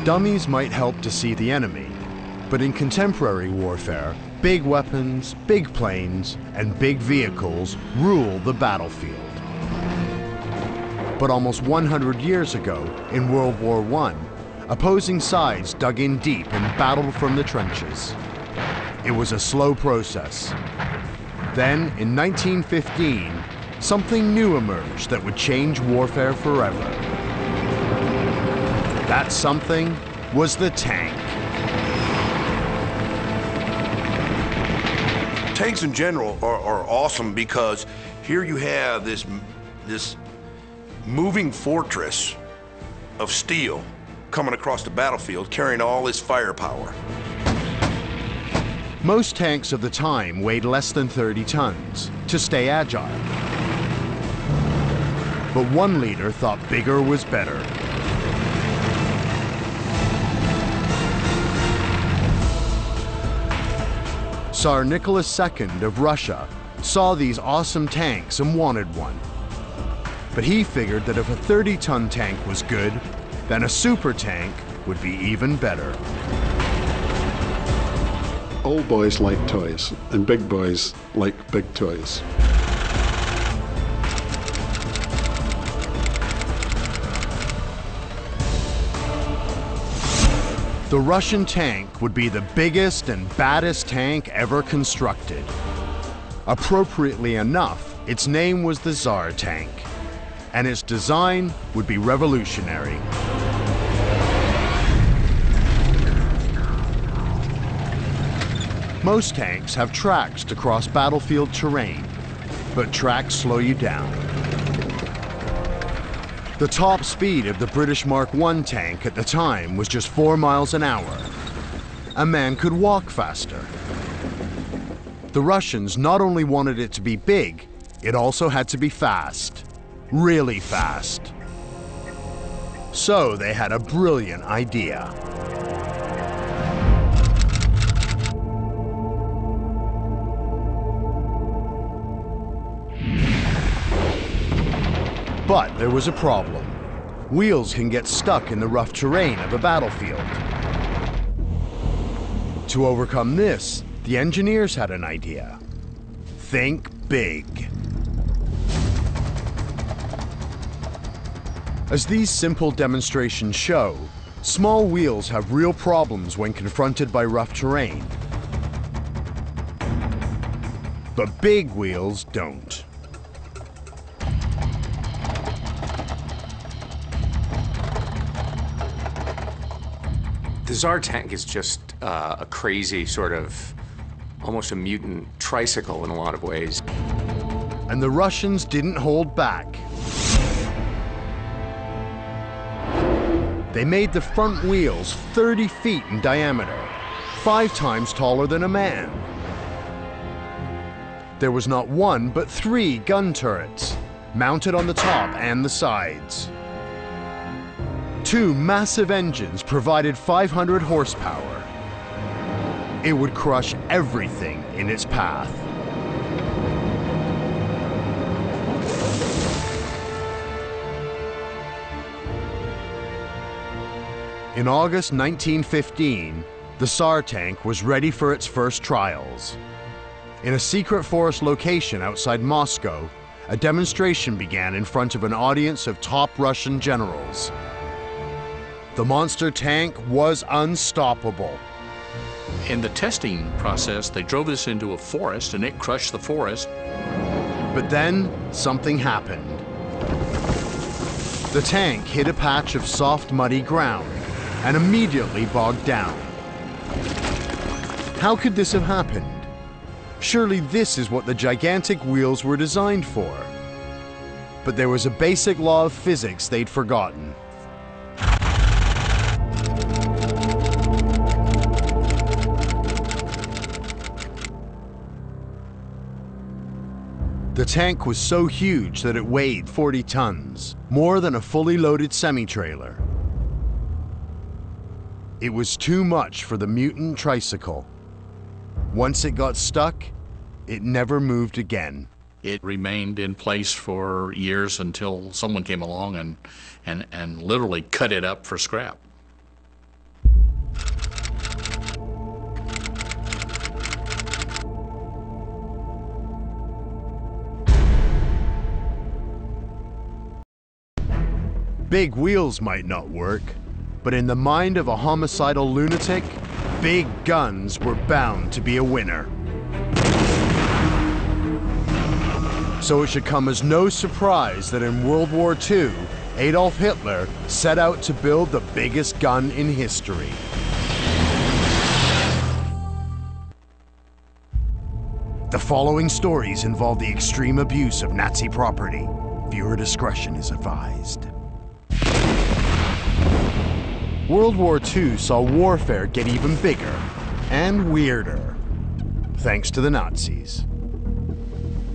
Dummies might help deceive the enemy, but in contemporary warfare, big weapons, big planes, and big vehicles rule the battlefield. But almost 100 years ago, in World War I, opposing sides dug in deep and battled from the trenches. It was a slow process. Then, in 1915, something new emerged that would change warfare forever. That something was the tank. Tanks in general are awesome because here you have this moving fortress of steel coming across the battlefield carrying all this firepower. Most tanks of the time weighed less than 30 tons to stay agile. But one leader thought bigger was better. Tsar Nicholas II of Russia saw these awesome tanks and wanted one. But he figured that if a 30-ton tank was good, then a super tank would be even better. Old boys like toys, and big boys like big toys. The Russian tank would be the biggest and baddest tank ever constructed. Appropriately enough, its name was the Tsar tank, and its design would be revolutionary. Most tanks have tracks to cross battlefield terrain, but tracks slow you down. The top speed of the British Mark I tank at the time was just 4 miles an hour. A man could walk faster. The Russians not only wanted it to be big, it also had to be fast. Really fast. So they had a brilliant idea. But there was a problem. Wheels can get stuck in the rough terrain of a battlefield. To overcome this, the engineers had an idea. Think big. As these simple demonstrations show, small wheels have real problems when confronted by rough terrain. But big wheels don't. The Tsar tank is just a crazy sort of, almost a mutant tricycle in a lot of ways. And the Russians didn't hold back. They made the front wheels 30 feet in diameter, 5 times taller than a man. There was not one, but 3 gun turrets, mounted on the top and the sides. 2 massive engines provided 500 horsepower. It would crush everything in its path. In August 1915, the Tsar tank was ready for its first trials. In a secret forest location outside Moscow, a demonstration began in front of an audience of top Russian generals. The monster tank was unstoppable. In the testing process, they drove this into a forest and it crushed the forest. But then something happened. The tank hit a patch of soft, muddy ground and immediately bogged down. How could this have happened? Surely this is what the gigantic wheels were designed for. But there was a basic law of physics they'd forgotten. The tank was so huge that it weighed 40 tons, more than a fully loaded semi-trailer. It was too much for the mutant tricycle. Once it got stuck, it never moved again. It remained in place for years until someone came along and literally cut it up for scrap. Big wheels might not work, but in the mind of a homicidal lunatic, big guns were bound to be a winner. So it should come as no surprise that in World War II, Adolf Hitler set out to build the biggest gun in history. The following stories involve the extreme abuse of Nazi property. Viewer discretion is advised. World War II saw warfare get even bigger and weirder, thanks to the Nazis.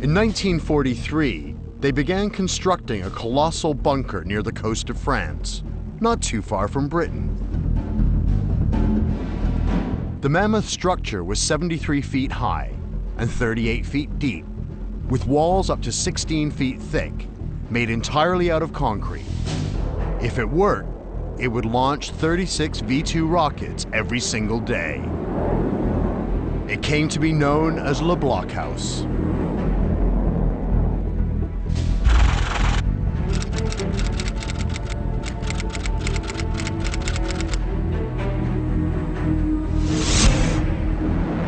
In 1943, they began constructing a colossal bunker near the coast of France, not too far from Britain. The mammoth structure was 73 feet high and 38 feet deep, with walls up to 16 feet thick, made entirely out of concrete. If it worked, it would launch 36 V-2 rockets every single day. It came to be known as Le Blockhaus.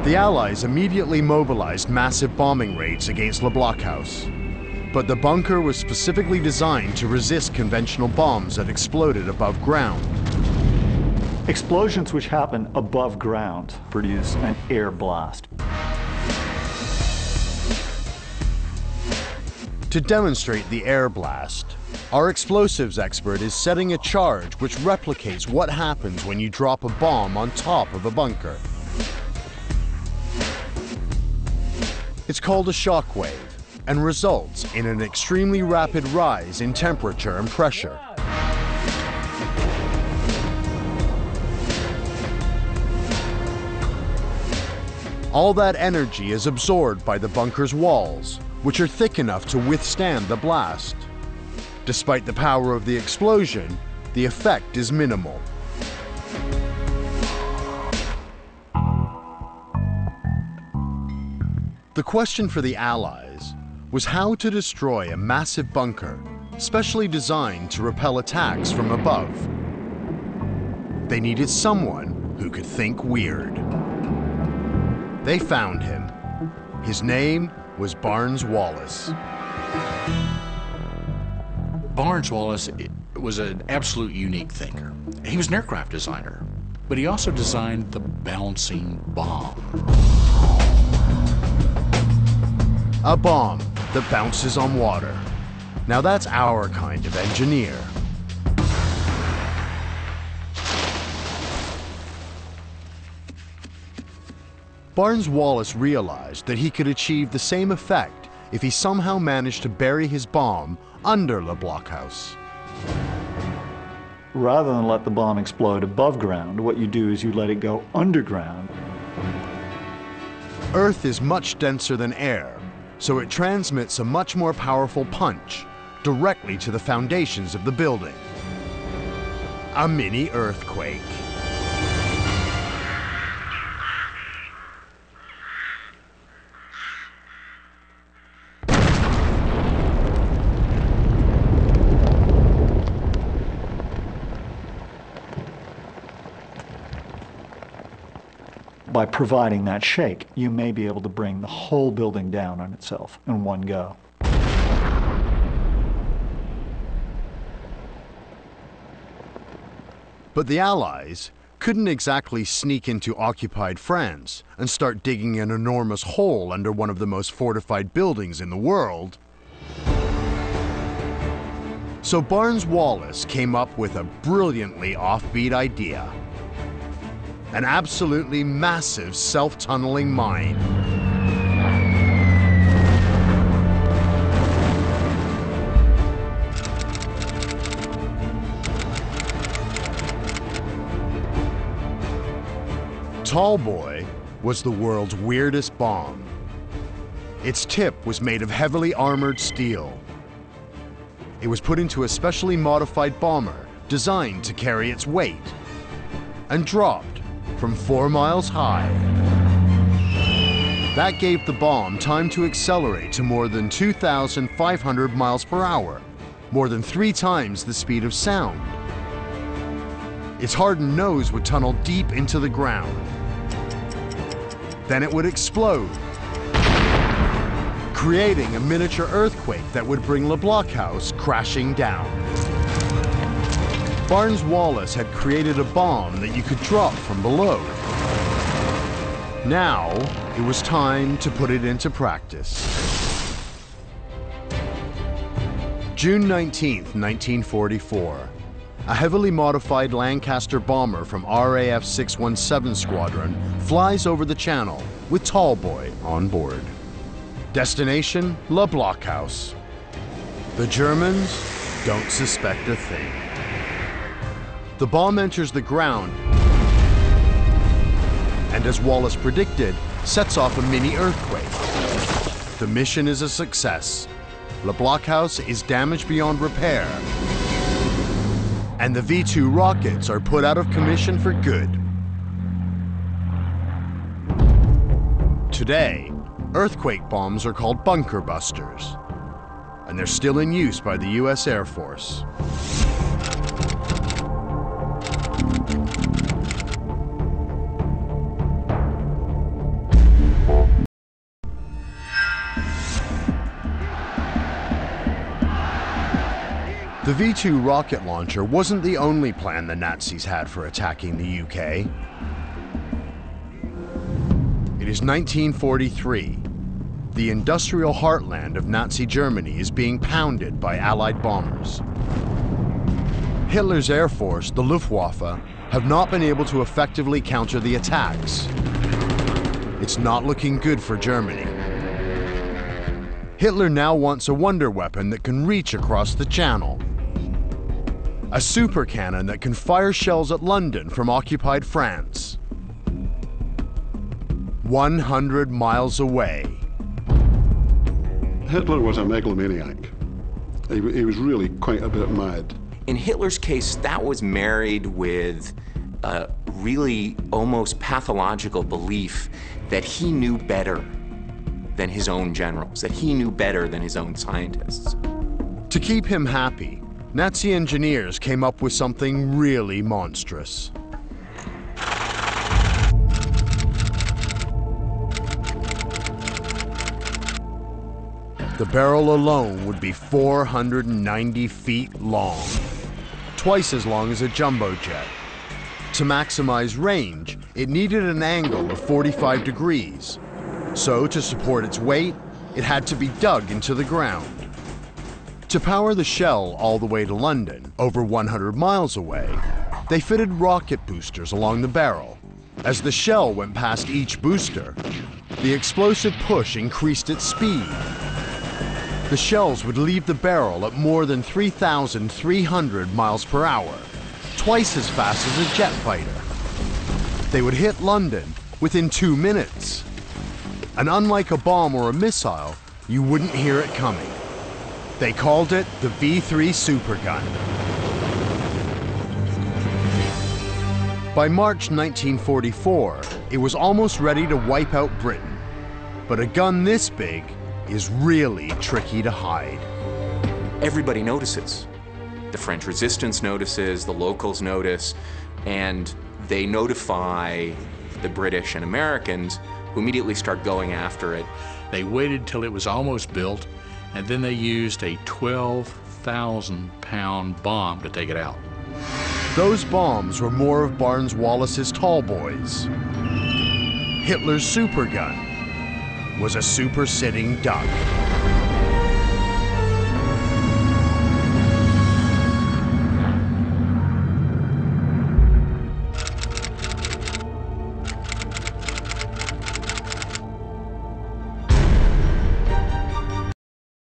The Allies immediately mobilized massive bombing raids against Le Blockhaus. But the bunker was specifically designed to resist conventional bombs that exploded above ground. Explosions which happen above ground produce an air blast. To demonstrate the air blast, our explosives expert is setting a charge which replicates what happens when you drop a bomb on top of a bunker. It's called a shock wave and results in an extremely rapid rise in temperature and pressure. All that energy is absorbed by the bunker's walls, which are thick enough to withstand the blast. Despite the power of the explosion, the effect is minimal. The question for the Allies was how to destroy a massive bunker, specially designed to repel attacks from above. They needed someone who could think weird. They found him. His name was Barnes Wallis. Barnes Wallis was an absolute unique thinker. He was an aircraft designer, but he also designed the bouncing bomb. A bomb that bounces on water. Now that's our kind of engineer. Barnes Wallis realized that he could achieve the same effect if he somehow managed to bury his bomb under Le Blockhaus. Rather than let the bomb explode above ground, what you do is you let it go underground. Earth is much denser than air, so it transmits a much more powerful punch directly to the foundations of the building. A mini earthquake. By providing that shake, you may be able to bring the whole building down on itself in one go. But the Allies couldn't exactly sneak into occupied France and start digging an enormous hole under one of the most fortified buildings in the world. So Barnes Wallis came up with a brilliantly offbeat idea. An absolutely massive self-tunneling mine. Tallboy was the world's weirdest bomb. Its tip was made of heavily armored steel. It was put into a specially modified bomber designed to carry its weight and dropped from 4 miles high. That gave the bomb time to accelerate to more than 2,500 miles per hour more than 3 times the speed of sound. Its hardened nose would tunnel deep into the ground. Then it would explode, creating a miniature earthquake that would bring Le Blockhouse crashing down. Barnes-Wallis had created a bomb that you could drop from below. Now, it was time to put it into practice. June 19th, 1944. A heavily modified Lancaster bomber from RAF 617 Squadron flies over the channel with Tallboy on board. Destination, Le Blockhouse. The Germans don't suspect a thing. The bomb enters the ground and, as Wallace predicted, sets off a mini earthquake. The mission is a success. Le Blockhouse is damaged beyond repair, and the V-2 rockets are put out of commission for good. Today, earthquake bombs are called bunker busters, and they're still in use by the US Air Force. The V-2 rocket launcher wasn't the only plan the Nazis had for attacking the UK. It is 1943. The industrial heartland of Nazi Germany is being pounded by Allied bombers. Hitler's Air Force, the Luftwaffe, have not been able to effectively counter the attacks. It's not looking good for Germany. Hitler now wants a wonder weapon that can reach across the Channel. A super cannon that can fire shells at London from occupied France. 100 miles away. Hitler was a megalomaniac. He was really quite a bit mad. In Hitler's case, that was married with a really almost pathological belief that he knew better than his own generals, that he knew better than his own scientists. To keep him happy, Nazi engineers came up with something really monstrous. The barrel alone would be 490 feet long, twice as long as a jumbo jet. To maximize range, it needed an angle of 45 degrees. So, to support its weight, it had to be dug into the ground. To power the shell all the way to London, over 100 miles away, they fitted rocket boosters along the barrel. As the shell went past each booster, the explosive push increased its speed. The shells would leave the barrel at more than 3,300 miles per hour, twice as fast as a jet fighter. They would hit London within 2 minutes. And unlike a bomb or a missile, you wouldn't hear it coming. They called it the V-3 Supergun. By March 1944, it was almost ready to wipe out Britain. But a gun this big is really tricky to hide. Everybody notices. The French resistance notices, the locals notice, and they notify the British and Americans, who immediately start going after it. They waited till it was almost built, and then they used a 12,000-pound bomb to take it out. Those bombs were more of Barnes-Wallis's tall boys. Hitler's supergun was a super-sitting duck.